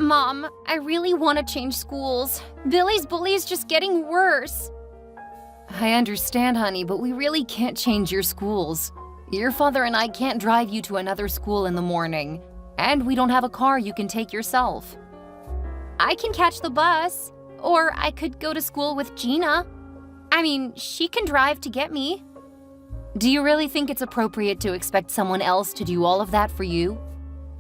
Mom, I really want to change schools. Billy's bully is just getting worse. I understand, honey, but we really can't change your schools. Your father and I can't drive you to another school in the morning, and we don't have a car you can take yourself. I can catch the bus, or I could go to school with Gina. I mean, she can drive to get me. Do you really think it's appropriate to expect someone else to do all of that for you?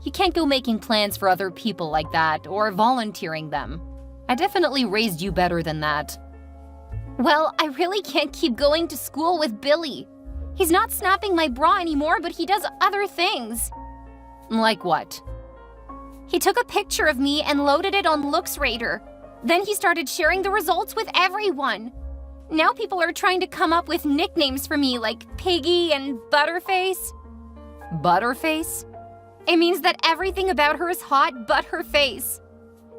You can't go making plans for other people like that, or volunteering them. I definitely raised you better than that. Well, I really can't keep going to school with Billy. He's not snapping my bra anymore, but he does other things. Like what? He took a picture of me and loaded it on LooksRadar. Then he started sharing the results with everyone. Now people are trying to come up with nicknames for me like Piggy and Butterface. Butterface? It means that everything about her is hot but her face.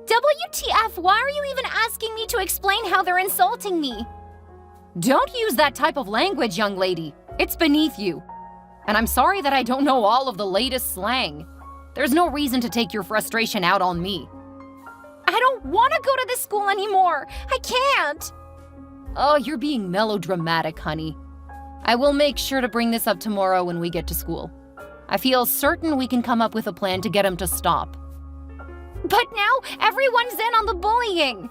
WTF, why are you even asking me to explain how they're insulting me? Don't use that type of language, young lady. It's beneath you. And I'm sorry that I don't know all of the latest slang. There's no reason to take your frustration out on me. I don't want to go to this school anymore. I can't. Oh, you're being melodramatic, honey. I will make sure to bring this up tomorrow when we get to school. I feel certain we can come up with a plan to get him to stop. But now everyone's in on the bullying.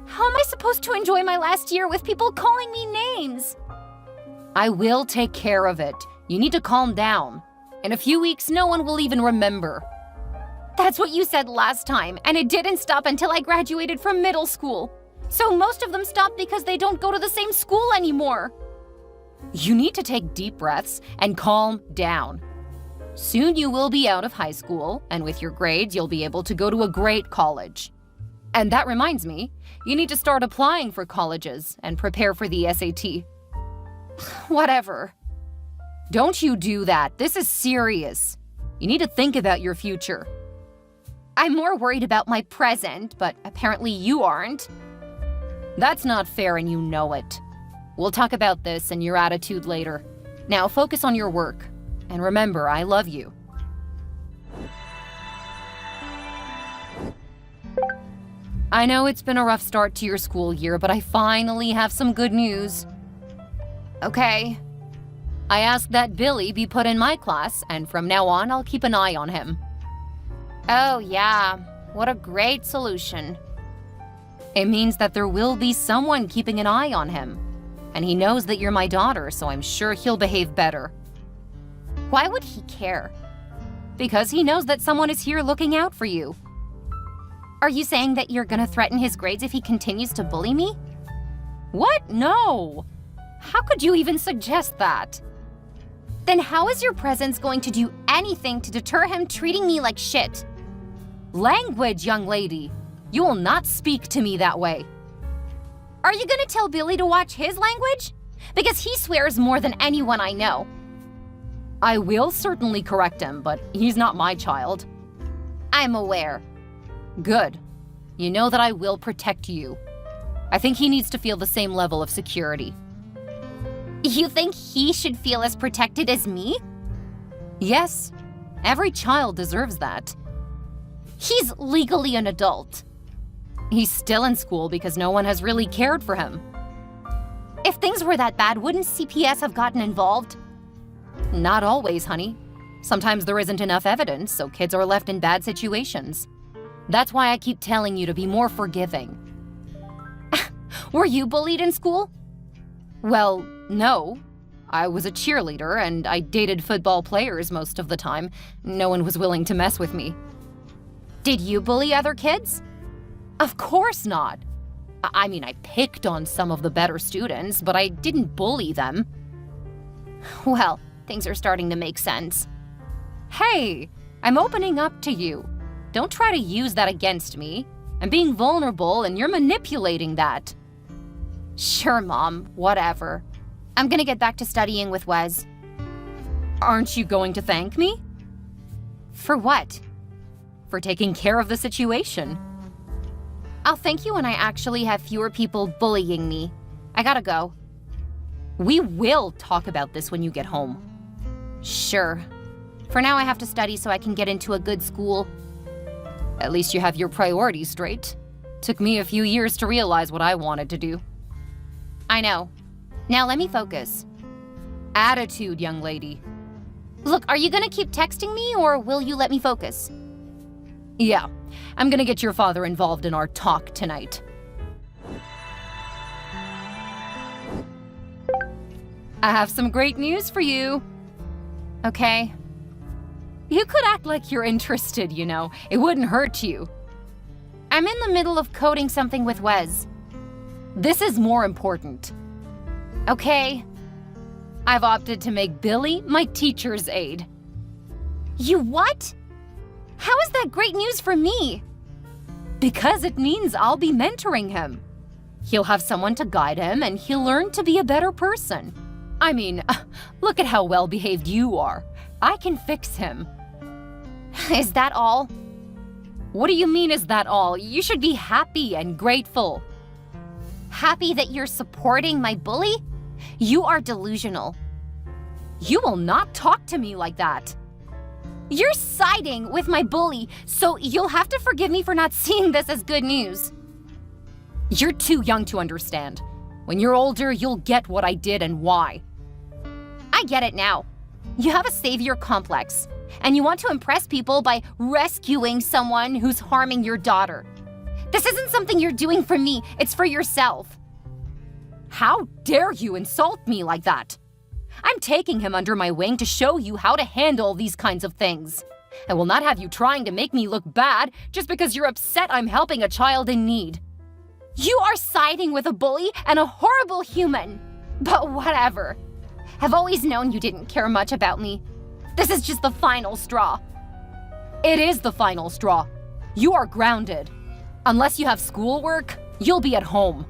How am I supposed to enjoy my last year with people calling me names? I will take care of it. You need to calm down. In a few weeks, no one will even remember. That's what you said last time, and it didn't stop until I graduated from middle school. So most of them stopped because they don't go to the same school anymore. You need to take deep breaths and calm down. Soon you will be out of high school, and with your grades, you'll be able to go to a great college. And that reminds me, you need to start applying for colleges and prepare for the SAT. Whatever. Don't you do that. This is serious. You need to think about your future. I'm more worried about my present, but apparently you aren't. That's not fair and you know it. We'll talk about this and your attitude later. Now focus on your work. And remember, I love you. I know it's been a rough start to your school year, but I finally have some good news. Okay. I asked that Billy be put in my class, and from now on, I'll keep an eye on him. Oh, yeah. What a great solution. It means that there will be someone keeping an eye on him. And he knows that you're my daughter, so I'm sure he'll behave better. Why would he care? Because he knows that someone is here looking out for you. Are you saying that you're gonna threaten his grades if he continues to bully me? What? No! How could you even suggest that? Then how is your presence going to do anything to deter him treating me like shit? Language, young lady. You will not speak to me that way. Are you gonna tell Billy to watch his language? Because he swears more than anyone I know. I will certainly correct him, but he's not my child. I'm aware. Good. You know that I will protect you. I think he needs to feel the same level of security. You think he should feel as protected as me? Yes. Every child deserves that. He's legally an adult. He's still in school because no one has really cared for him. If things were that bad, wouldn't CPS have gotten involved? Not always, honey. Sometimes there isn't enough evidence, so kids are left in bad situations. That's why I keep telling you to be more forgiving. Were you bullied in school? Well, no. I was a cheerleader, and I dated football players most of the time. No one was willing to mess with me. Did you bully other kids? Of course not. I mean, I picked on some of the better students, but I didn't bully them. Well, things are starting to make sense. Hey, I'm opening up to you. Don't try to use that against me. I'm being vulnerable, and you're manipulating that. Sure, Mom, whatever. I'm gonna get back to studying with Wes. Aren't you going to thank me? For what? For taking care of the situation. I'll thank you when I actually have fewer people bullying me. I gotta go. We will talk about this when you get home. Sure. For now, I have to study so I can get into a good school. At least you have your priorities straight. Took me a few years to realize what I wanted to do. I know. Now let me focus. Attitude, young lady. Look, are you gonna keep texting me or will you let me focus? Yeah, I'm gonna get your father involved in our talk tonight. I have some great news for you. Okay. You could act like you're interested, you know. It wouldn't hurt you. I'm in the middle of coding something with Wes. This is more important. Okay. I've opted to make Billy my teacher's aide. You what? How is that great news for me? Because it means I'll be mentoring him. He'll have someone to guide him and he'll learn to be a better person. I mean, look at how well behaved you are. I can fix him. Is that all? What do you mean, is that all? You should be happy and grateful. Happy that you're supporting my bully? You are delusional. You will not talk to me like that. You're siding with my bully, so you'll have to forgive me for not seeing this as good news. You're too young to understand. When you're older, you'll get what I did and why. I get it now. You have a savior complex, and you want to impress people by rescuing someone who's harming your daughter. This isn't something you're doing for me, it's for yourself. How dare you insult me like that? I'm taking him under my wing to show you how to handle these kinds of things. I will not have you trying to make me look bad just because you're upset I'm helping a child in need. You are siding with a bully and a horrible human. But whatever. I've always known you didn't care much about me. This is just the final straw. It is the final straw. You are grounded. Unless you have schoolwork, you'll be at home.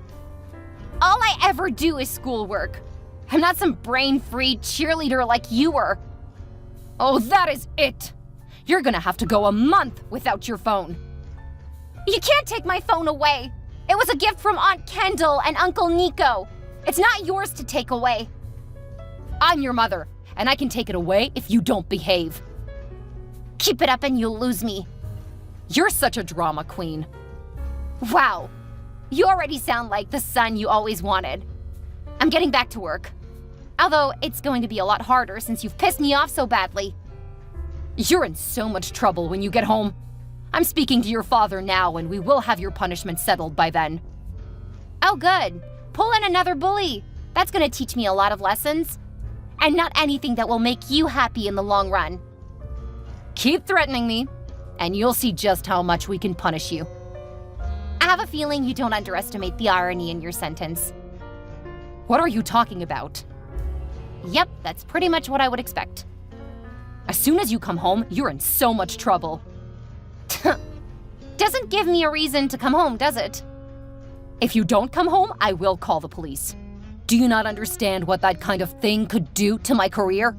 All I ever do is schoolwork. I'm not some brain-free cheerleader like you were. Oh, that is it. You're gonna have to go a month without your phone. You can't take my phone away. It was a gift from Aunt Kendall and Uncle Nico. It's not yours to take away. I'm your mother, and I can take it away if you don't behave. Keep it up and you'll lose me. You're such a drama queen. Wow. You already sound like the son you always wanted. I'm getting back to work. Although it's going to be a lot harder since you've pissed me off so badly. You're in so much trouble when you get home. I'm speaking to your father now, and we will have your punishment settled by then. Oh, good. Pull in another bully. That's going to teach me a lot of lessons. And not anything that will make you happy in the long run. Keep threatening me, and you'll see just how much we can punish you. I have a feeling you don't underestimate the irony in your sentence. What are you talking about? Yep, that's pretty much what I would expect. As soon as you come home, you're in so much trouble. Doesn't give me a reason to come home, does it? If you don't come home, I will call the police. Do you not understand what that kind of thing could do to my career?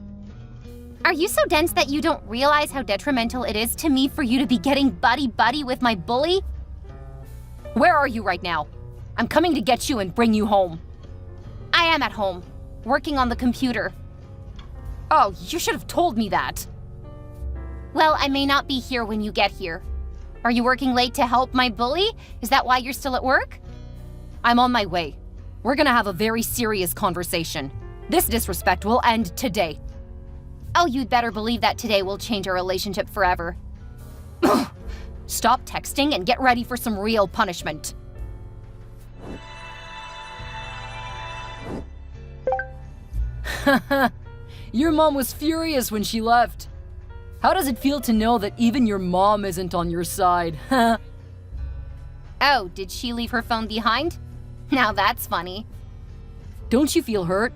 Are you so dense that you don't realize how detrimental it is to me for you to be getting buddy-buddy with my bully? Where are you right now? I'm coming to get you and bring you home. I am at home, working on the computer. Oh, you should have told me that. Well, I may not be here when you get here. Are you working late to help my bully? Is that why you're still at work? I'm on my way. We're gonna have a very serious conversation. This disrespect will end today. Oh, you'd better believe that today will change our relationship forever. Stop texting and get ready for some real punishment. Your mom was furious when she left. How does it feel to know that even your mom isn't on your side? Oh, did she leave her phone behind? Now that's funny. Don't you feel hurt?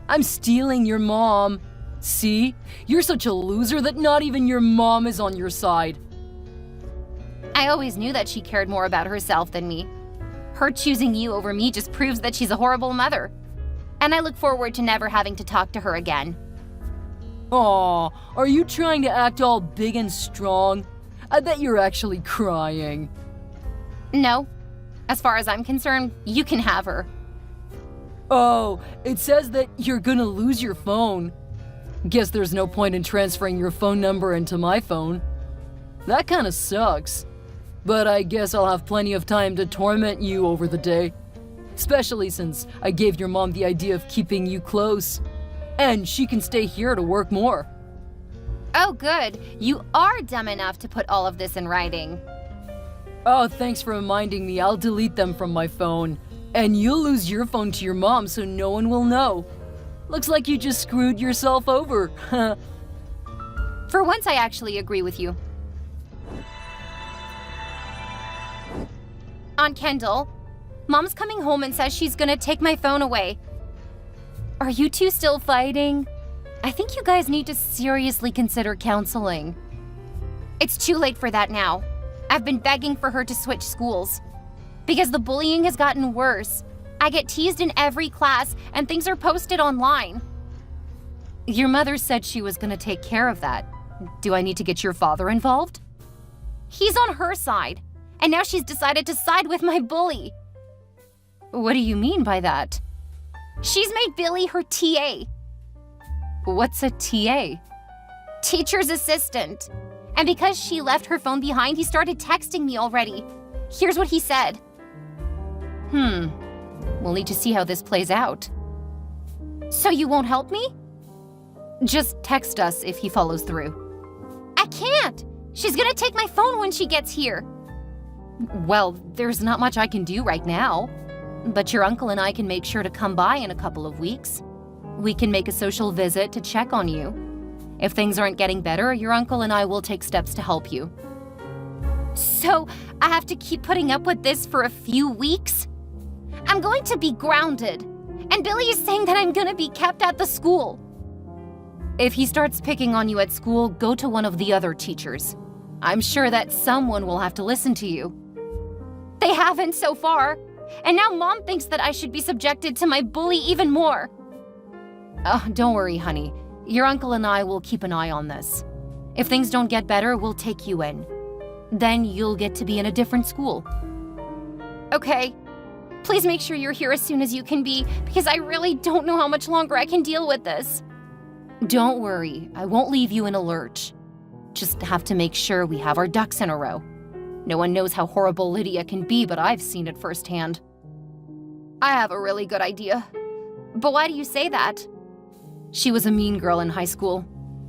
I'm stealing your mom. See? You're such a loser that not even your mom is on your side. I always knew that she cared more about herself than me. Her choosing you over me just proves that she's a horrible mother. And I look forward to never having to talk to her again. Aw, are you trying to act all big and strong? I bet you're actually crying. No. As far as I'm concerned, you can have her. Oh, it says that you're gonna lose your phone. Guess there's no point in transferring your phone number into my phone. That kinda sucks. but I guess I'll have plenty of time to torment you over the day. Especially since I gave your mom the idea of keeping you close. And she can stay here to work more. Oh, good. You are dumb enough to put all of this in writing. Oh, thanks for reminding me. I'll delete them from my phone. And you'll lose your phone to your mom so no one will know. Looks like you just screwed yourself over. For once, I actually agree with you. Aunt Kendall, Mom's coming home and says she's gonna take my phone away. Are you two still fighting? I think you guys need to seriously consider counseling. It's too late for that now. I've been begging for her to switch schools. Because the bullying has gotten worse. I get teased in every class and things are posted online. Your mother said she was gonna take care of that. Do I need to get your father involved? He's on her side, and now she's decided to side with my bully. What do you mean by that? She's made Billy her TA. What's a TA? Teacher's assistant. And because she left her phone behind, he started texting me already. Here's what he said. We'll need to see how this plays out. So you won't help me? Just text us if he follows through. I can't! She's gonna take my phone when she gets here. Well, there's not much I can do right now. But your uncle and I can make sure to come by in a couple of weeks. We can make a social visit to check on you. If things aren't getting better, your uncle and I will take steps to help you. So, I have to keep putting up with this for a few weeks? I'm going to be grounded. And Billy is saying that I'm gonna be kept at the school. If he starts picking on you at school, go to one of the other teachers. I'm sure that someone will have to listen to you. They haven't so far. And now Mom thinks that I should be subjected to my bully even more. Oh, don't worry, honey. Your uncle and I will keep an eye on this. If things don't get better, we'll take you in. Then you'll get to be in a different school. Okay. Please make sure you're here as soon as you can be, because I really don't know how much longer I can deal with this. Don't worry, I won't leave you in a lurch. Just have to make sure we have our ducks in a row. No one knows how horrible Lydia can be, but I've seen it firsthand. I have a really good idea. But why do you say that? She was a mean girl in high school,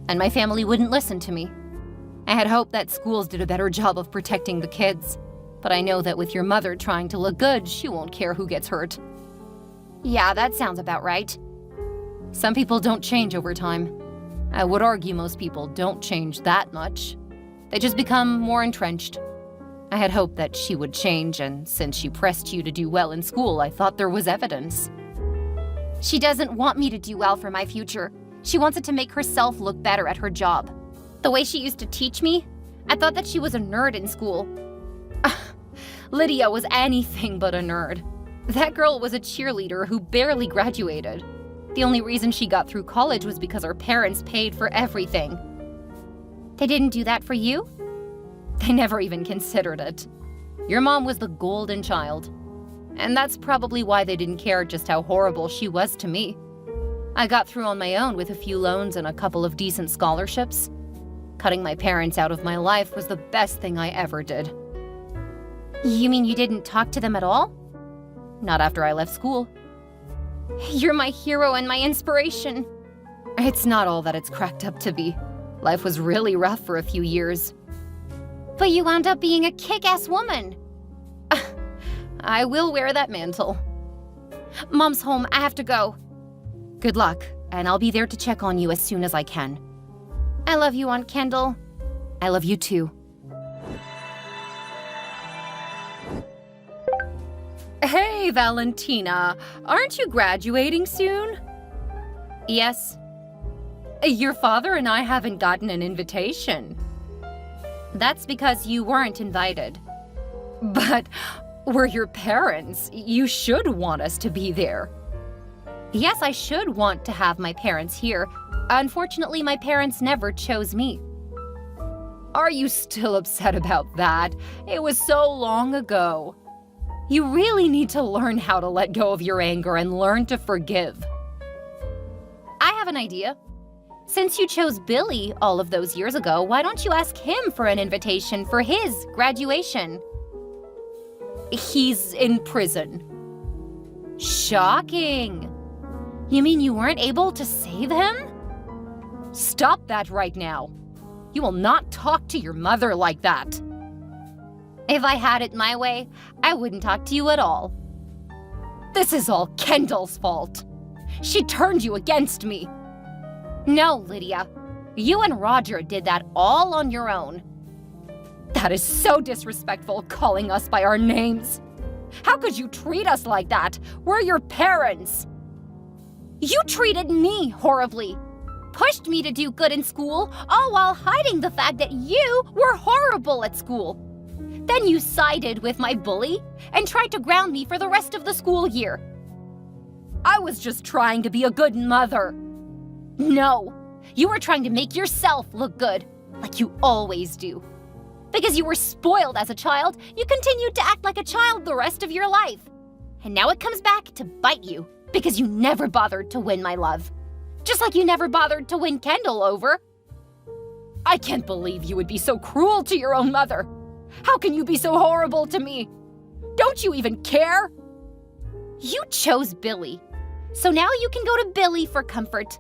and my family wouldn't listen to me. I had hoped that schools did a better job of protecting the kids, but I know that with your mother trying to look good, she won't care who gets hurt. Yeah, that sounds about right. Some people don't change over time. I would argue most people don't change that much. They just become more entrenched. I had hoped that she would change, and since she pressed you to do well in school, I thought there was evidence. She doesn't want me to do well for my future. She wants it to make herself look better at her job. The way she used to teach me, I thought that she was a nerd in school. Lydia was anything but a nerd. That girl was a cheerleader who barely graduated. The only reason she got through college was because her parents paid for everything. They didn't do that for you? They never even considered it. Your mom was the golden child. And that's probably why they didn't care just how horrible she was to me. I got through on my own with a few loans and a couple of decent scholarships. Cutting my parents out of my life was the best thing I ever did. You mean you didn't talk to them at all? Not after I left school. You're my hero and my inspiration. It's not all that it's cracked up to be. Life was really rough for a few years. But you wound up being a kick-ass woman. I will wear that mantle. Mom's home, I have to go. Good luck, and I'll be there to check on you as soon as I can. I love you, Aunt Kendall. I love you too. Hey, Valentina, aren't you graduating soon? Yes. Your father and I haven't gotten an invitation. That's because you weren't invited. But we're your parents. You should want us to be there. Yes, I should want to have my parents here. Unfortunately, my parents never chose me. Are you still upset about that? It was so long ago. You really need to learn how to let go of your anger and learn to forgive. I have an idea. Since you chose Billy all of those years ago, why don't you ask him for an invitation for his graduation? He's in prison. Shocking. You mean you weren't able to save him? Stop that right now. You will not talk to your mother like that. If I had it my way, I wouldn't talk to you at all. This is all Kendall's fault. She turned you against me. No, Lydia. You and Roger did that all on your own. That is so disrespectful, calling us by our names. How could you treat us like that? We're your parents. You treated me horribly. Pushed me to do good in school, all while hiding the fact that you were horrible at school. Then you sided with my bully and tried to ground me for the rest of the school year. I was just trying to be a good mother. No, you were trying to make yourself look good, like you always do. Because you were spoiled as a child, you continued to act like a child the rest of your life. And now it comes back to bite you, because you never bothered to win my love. Just like you never bothered to win Kendall over. I can't believe you would be so cruel to your own mother. How can you be so horrible to me? Don't you even care? You chose Billy. So now you can go to Billy for comfort.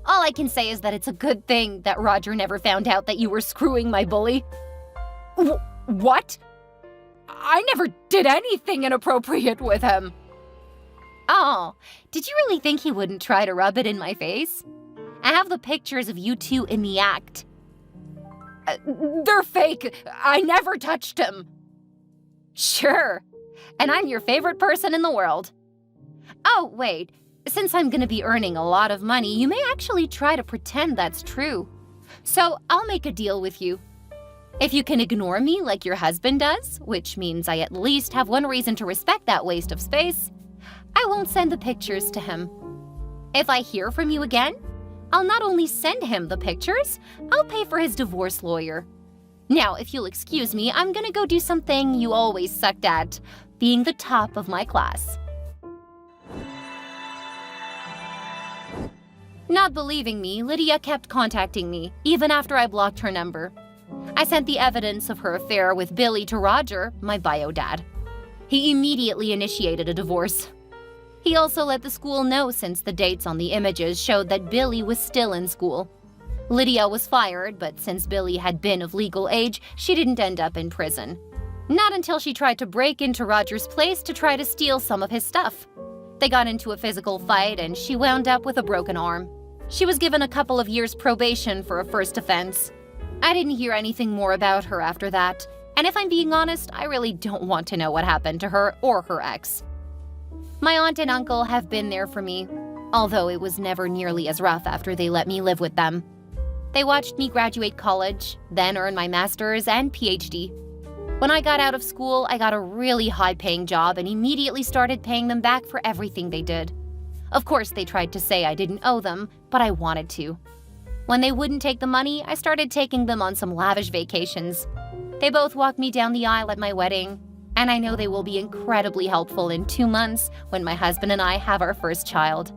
All I can say is that it's a good thing that Roger never found out that you were screwing my bully. What? I never did anything inappropriate with him. Oh, did you really think he wouldn't try to rub it in my face? I have the pictures of you two in the act. They're fake. I never touched him. Sure. And I'm your favorite person in the world. Oh, wait. Since I'm gonna be earning a lot of money, you may actually try to pretend that's true. So I'll make a deal with you. If you can ignore me like your husband does, which means I at least have one reason to respect that waste of space, I won't send the pictures to him. If I hear from you again, I'll not only send him the pictures, I'll pay for his divorce lawyer. Now, if you'll excuse me, I'm gonna go do something you always sucked at, being the top of my class. Not believing me, Lydia kept contacting me, even after I blocked her number. I sent the evidence of her affair with Billy to Roger, my bio dad. He immediately initiated a divorce. He also let the school know since the dates on the images showed that Billy was still in school. Lydia was fired, but since Billy had been of legal age, she didn't end up in prison. Not until she tried to break into Roger's place to try to steal some of his stuff. They got into a physical fight and she wound up with a broken arm. She was given a couple of years probation for a first offense. I didn't hear anything more about her after that, and if I'm being honest, I really don't want to know what happened to her or her ex. My aunt and uncle have been there for me, although it was never nearly as rough after they let me live with them. They watched me graduate college, then earn my master's and PhD. When I got out of school, I got a really high-paying job and immediately started paying them back for everything they did. Of course, they tried to say I didn't owe them, but I wanted to. When they wouldn't take the money, I started taking them on some lavish vacations. They both walked me down the aisle at my wedding, and I know they will be incredibly helpful in 2 months when my husband and I have our first child.